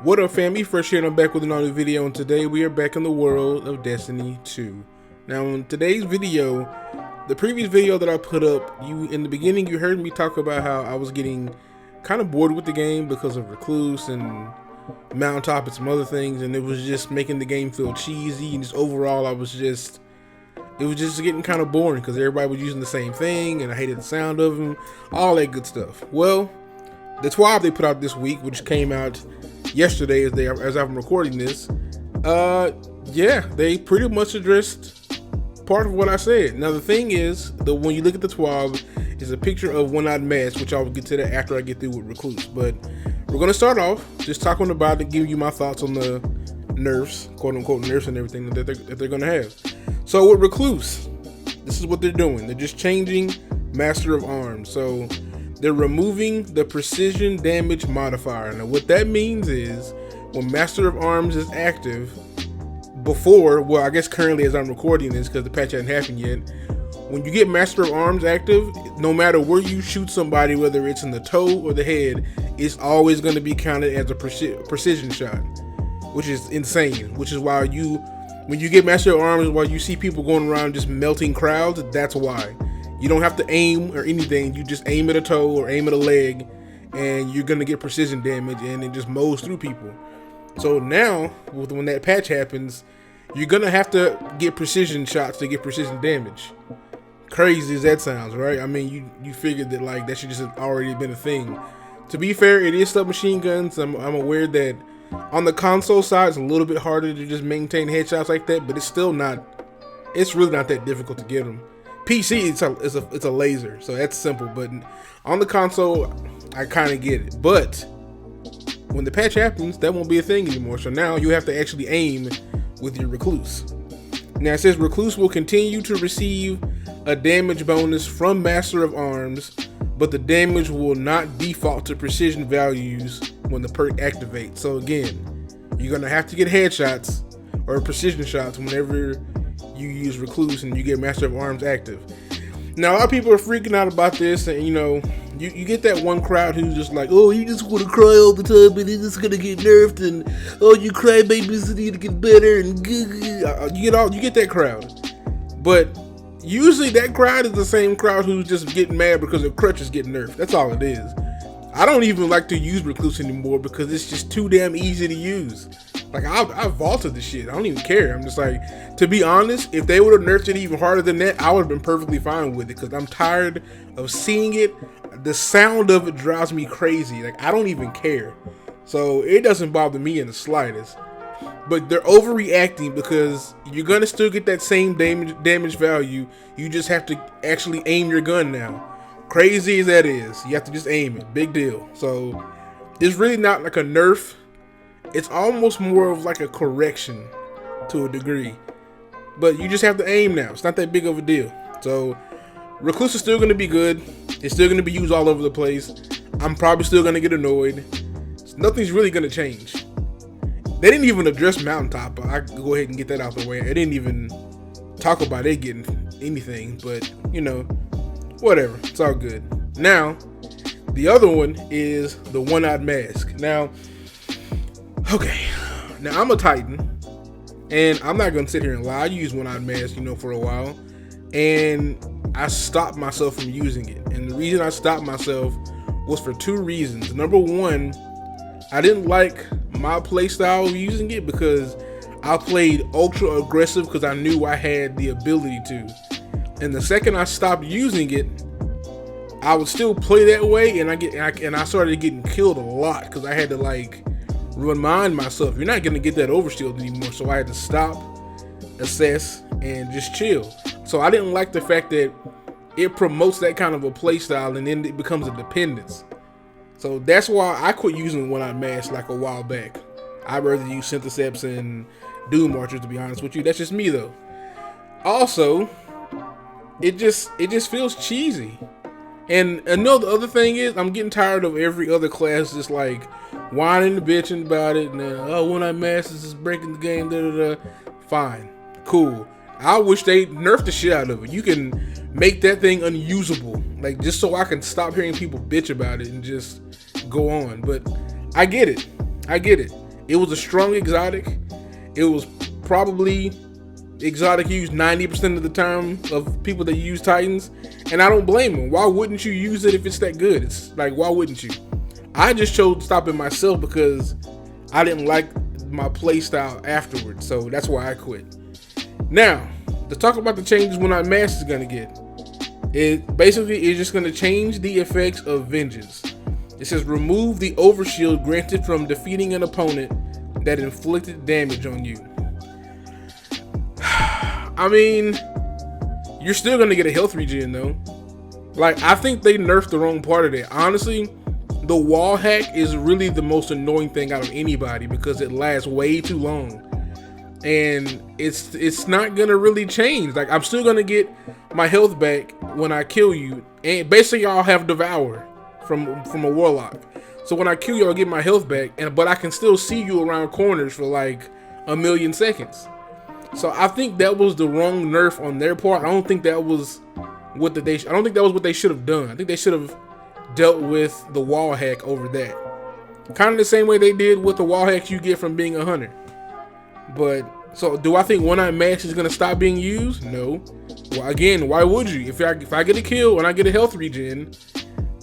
What up, fam? Fresh here and I'm back with another video, and today we are back in the world of Destiny 2. Now, in today's video, the previous video that I put up, in the beginning you heard me talk about how I was getting kind of bored with the game because of Recluse and Mountaintop and some other things, and it was just making the game feel cheesy, and just overall it was just getting kind of boring because everybody was using the same thing and I hated the sound of them, all that good stuff. Well, the Twab they put out this week, which came out yesterday as I'm recording this, yeah, they pretty much addressed part of what I said. Now the thing is, when you look at the Twab, is a picture of One-Eyed Mask, which I will get to that after I get through with Recluse. But we're gonna start off just talking about it, give you my thoughts on the nerfs, quote unquote nerfs, and everything that they're gonna have. So with Recluse, this is what they're doing. They're just changing Master of Arms. So they're removing the precision damage modifier. Now what that means is when Master of Arms is active, before, well, I guess currently as I'm recording this because the patch hasn't happened yet, when you get Master of Arms active, no matter where you shoot somebody, whether it's in the toe or the head, it's always going to be counted as a precision shot, which is insane. Which is why when you get Master of Arms, while you see people going around just melting crowds, that's why. You don't have to aim or anything. You just aim at a toe or aim at a leg, and you're going to get precision damage, and it just mows through people. So now, when that patch happens, you're going to have to get precision shots to get precision damage. Crazy as that sounds, right? I mean, you figured that like that should just have already been a thing. To be fair, it is submachine guns. I'm aware that on the console side, it's a little bit harder to just maintain headshots like that, but it's still not. It's really not that difficult to get them. PC, it's a laser, so that's simple. But on the console, I kind of get it. But when the patch happens, that won't be a thing anymore. So now you have to actually aim with your Recluse. Now it says Recluse will continue to receive a damage bonus from Master of Arms, but the damage will not default to precision values when the perk activates. So again, you're gonna have to get headshots or precision shots whenever you use Recluse and you get Master of Arms active. Now a lot of people are freaking out about this, and you get that one crowd who's just like, oh, you just want to cry all the time and it's gonna get nerfed, and oh, you cry babies need to get better, and you get that crowd. But usually that crowd is the same crowd who's just getting mad because their crutches get nerfed. That's all it is. I don't even like to use Recluse anymore because it's just too damn easy to use. Like I vaulted the shit. I don't even care. I'm just like, to be honest, if they would have nerfed it even harder than that, I would have been perfectly fine with it because I'm tired of seeing it. The sound of it drives me crazy. Like I don't even care. So it doesn't bother me in the slightest. But they're overreacting because you're gonna still get that same damage value. You just have to actually aim your gun now. Crazy as that is, you have to just aim it. Big deal. So it's really not like a nerf. It's almost more of like a correction to a degree. But you just have to aim now. It's not that big of a deal. So Recluse is still going to be good. It's still going to be used all over the place. I'm probably still going to get annoyed. Nothing's really going to change. They didn't even address Mountaintop. I can go ahead and get that out the way. They didn't even talk about it getting anything. But, whatever. It's all good. Now, the other one is the One-Eyed Mask. Now, okay. Now, I'm a Titan. And I'm not going to sit here and lie. I used One-Eyed Mask, for a while. And I stopped myself from using it. And the reason I stopped myself was for two reasons. Number one, I didn't like my playstyle of using it because I played ultra aggressive because I knew I had the ability to. And the second I stopped using it, I would still play that way, and I started getting killed a lot because I had to remind myself, you're not gonna get that overshield anymore. So I had to stop, assess, and just chill. So I didn't like the fact that it promotes that kind of a play style and then it becomes a dependence. So that's why I quit using One-Eyed Mask like a while back. I'd rather use Syntheseps and Doom Archers, to be honest with you. That's just me though. Also, it just feels cheesy. And another other thing is, I'm getting tired of every other class just like whining and bitching about it. And One-Eyed Mask is just breaking the game. Fine, cool. I wish they nerfed the shit out of it. You can make that thing unusable, like just so I can stop hearing people bitch about it and just go on. But I get it. It was a strong exotic. It was probably exotic used 90% of the time of people that use Titans, and I don't blame them. Why wouldn't you use it if it's that good? It's like, why wouldn't you? I just chose to stop it myself because I didn't like my play style afterwards, so that's why I quit. Now, let's talk about the changes One Eyed Mask is gonna get. It basically is just gonna change the effects of Vengeance. It says remove the overshield granted from defeating an opponent that inflicted damage on you. I mean, you're still gonna get a health regen though. Like, I think they nerfed the wrong part of it. Honestly, the wall hack is really the most annoying thing out of anybody because it lasts way too long. And it's not gonna really change. Like, I'm still gonna get my health back when I kill you. And basically I'll have Devour from a Warlock. So when I kill you, I'll get my health back, but I can still see you around corners for like a million seconds. So I think that was the wrong nerf on their part. I don't think that was what they should have done. I think they should have dealt with the wall hack over that. Kind of the same way they did with the wall hacks you get from being a hunter. But so do I think One Eyed Mask is gonna stop being used? No. Well, again, why would you? If I get a kill and I get a health regen,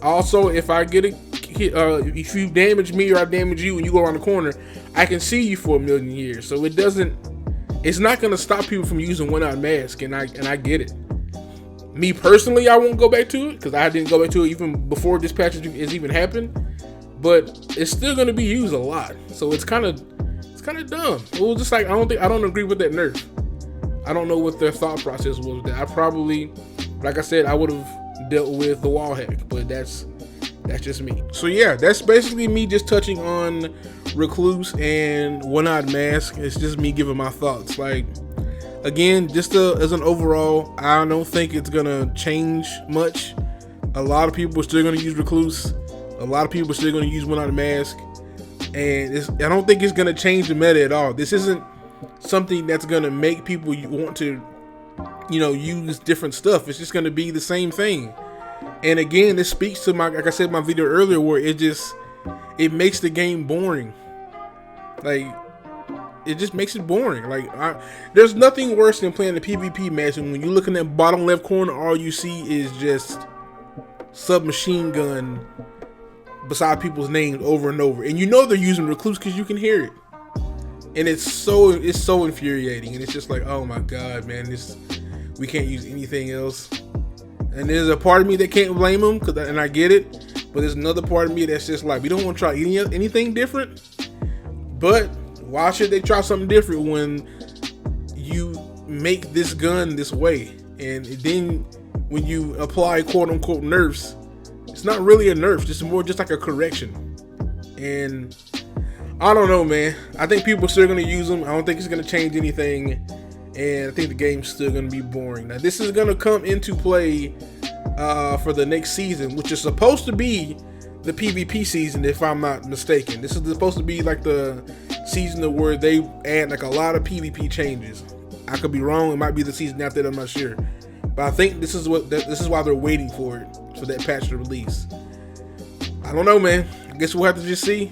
also if I get a if you damage me or I damage you and you go around the corner, I can see you for a million years. So it's not gonna stop people from using One Eyed Mask, and I get it. Me personally, I won't go back to it because I didn't go back to it even before this patch has even happened. But it's still gonna be used a lot, so it's kind of dumb. It was just like I don't agree with that nerf. I don't know what their thought process was with that. I probably, like I said, I would have dealt with the wall hack, but that's just me. So yeah, that's basically me just touching on Recluse and One Eyed Mask. It's just me giving my thoughts. Like, again, just as an overall, I don't think it's gonna change much. A lot of people are still gonna use Recluse. A lot of people are still gonna use One Eyed Mask, and I don't think it's gonna change the meta at all. This isn't something that's gonna make people want to, use different stuff. It's just gonna be the same thing. And again, this speaks to like I said in my video earlier, where it makes the game boring. Like, it just makes it boring. Like, there's nothing worse than playing a PvP match, and when you look in that bottom left corner, all you see is just submachine gun beside people's names over and over, and they're using Recluse because you can hear it, and it's so infuriating. And it's just like, oh my god, man, we can't use anything else. And there's a part of me that can't blame them, and I get it, but there's another part of me that's just like, we don't want to try anything different. But why should they try something different when you make this gun this way? And then when you apply quote unquote nerfs, it's not really a nerf, it's more just like a correction. And I don't know, man. I think people are still going to use them. I don't think it's going to change anything. And I think the game's still going to be boring. Now, this is going to come into play for the next season, which is supposed to be the PvP season, if I'm not mistaken. This is supposed to be like the season where they add like a lot of PvP changes. I could be wrong. It might be the season after that. I'm not sure. But I think this is why they're waiting for it, for that patch to release. I don't know, man. I guess we'll have to just see.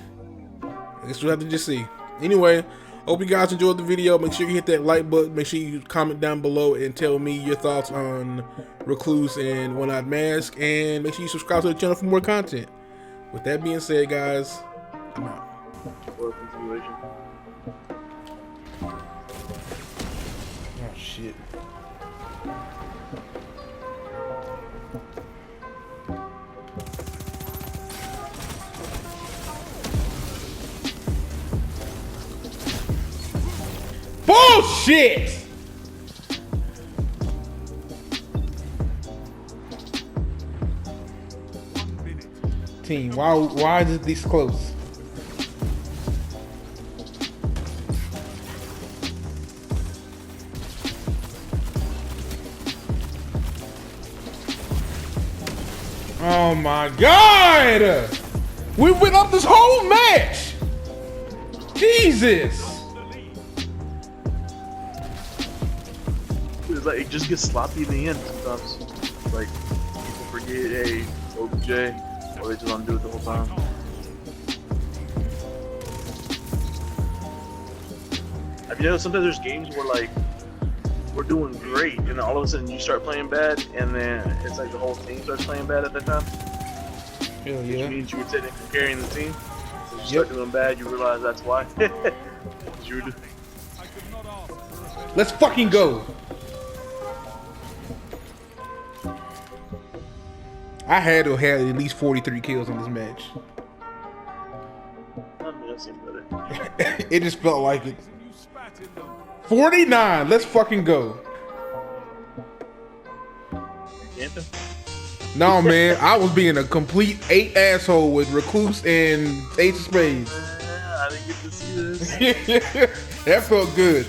Anyway, hope you guys enjoyed the video. Make sure you hit that like button. Make sure you comment down below and tell me your thoughts on Recluse and One Eyed Mask. And make sure you subscribe to the channel for more content. With that being said, guys, I'm out. Oh, shit. Bullshit! Team, why is it this close? Oh my god! We went up this whole match! Jesus! Like, it just gets sloppy in the end sometimes. Like, people forget, hey, OBJ, or they just want to do it the whole time. You know, sometimes there's games where like we're doing great, and all of a sudden you start playing bad, and then it's like the whole team starts playing bad at that time. Hell Which yeah. means you were technically carrying the team. So you start doing bad, you realize that's why. You were doing- Let's fucking go. I had to have at least 43 kills on this match. I mean, that seemed better. It just felt like it. 49. Let's fucking go. Camping? No, man. I was being a complete 8 asshole with Recluse and Ace of Spades. I didn't get to see this. That felt good.